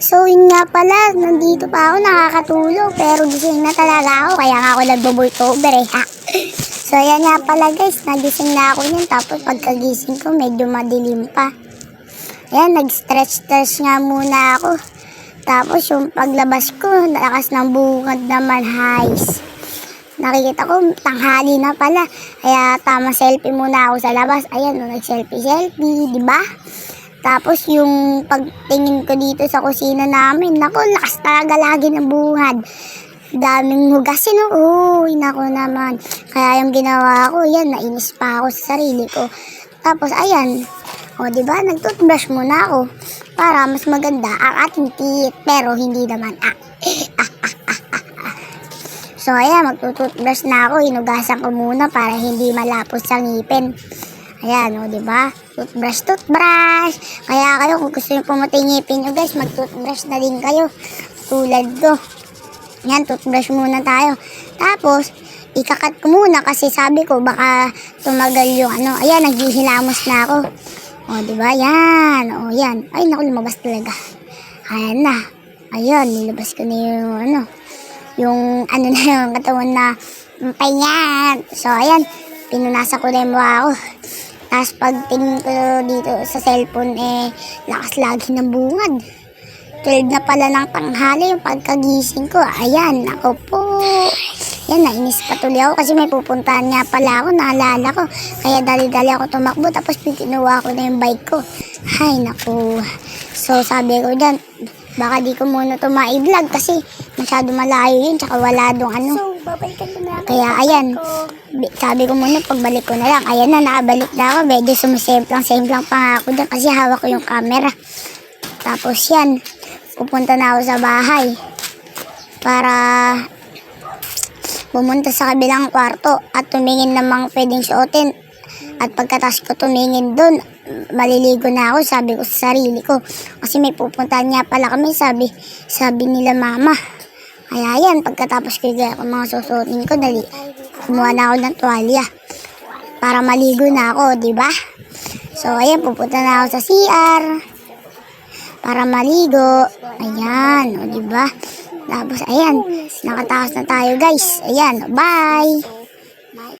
So, yun nga pala, nandito pa ako nakakatulog, pero gising na talaga ako, kaya nga ako nagbo-voiceover ha. So, yan nga pala guys, nagising na ako yun, tapos pagkagising ko, medyo madilim pa. Ayan, nag-stretch nga muna ako. Tapos yung paglabas ko, lakas ng bungad naman, highs. Nakikita ko, tanghali na pala, kaya tama selfie muna ako sa labas. Ayan, nag-selfie, diba? Tapos yung pagtingin ko dito sa kusina namin, naku, lakas talaga lagi ng bungad. Daming hugasin, uy, naku naman. Kaya yung ginawa ko, yan, nainis pa ako sa sarili ko. Tapos, ayan, diba, nag-toothbrush muna ako para mas maganda ang ating teeth, pero hindi naman, So, ayan, mag-toothbrush na ako, hinugasan ko muna para hindi malapos sa ngipin. Ayan, diba? Toothbrush. Kaya kayo, kung gusto nyo pumatay ngipin nyo guys, mag-toothbrush na din kayo. Tulad ko. Yan, toothbrush muna tayo. Tapos, ikakat ko muna kasi sabi ko, baka tumagal yung Ayan, naghihilamos na ako. Diba? Yan. Yan. Ay, naku, lumabas talaga. Ayan na. Ayan, nilabas ko na yung yung katawan na painyan. So, ayan, pinunasan ko na yung mukha ko. Tapos pagtingin ko dito sa cellphone, lakas lagi ng bungad. 12 na pala ng tanghali yung pagkagising ko. Ayan, ako po. Yan, nainis patuloy ako kasi may pupuntahan nga pala ako, naalala ko. Kaya dali-dali ako tumakbo, tapos kinuha ko na yung bike ko. Ay, naku. So, sabi ko dyan, baka di ko muna ito ma-vlog kasi masyado malayo yun, tsaka wala dong So, babalikan ko na lang. Kaya, ayan, sabi ko muna, pagbalik ko na lang. Ayan na, nakabalik na ako. Medyo sumisemplang pa ako dyan kasi hawak ko yung camera. Tapos yan, pupunta na ako sa bahay para pumunta sa kabilang kwarto at tumingin ng mga pwedeng suotin. At pagkatapos ko tumingin doon, maliligo na ako, sabi ko sa sarili ko. Kasi may pupuntahan nga pala kami, sabi nila mama. Kaya yan, pagkatapos ko yung mga susuotin ko, kumuha na ako ng tuwalya para maligo na ako, diba? So, ayan, pupunta na ako sa CR para maligo. Ayan, diba? Tapos, ayan, nakatakas na tayo guys. Ayan, bye!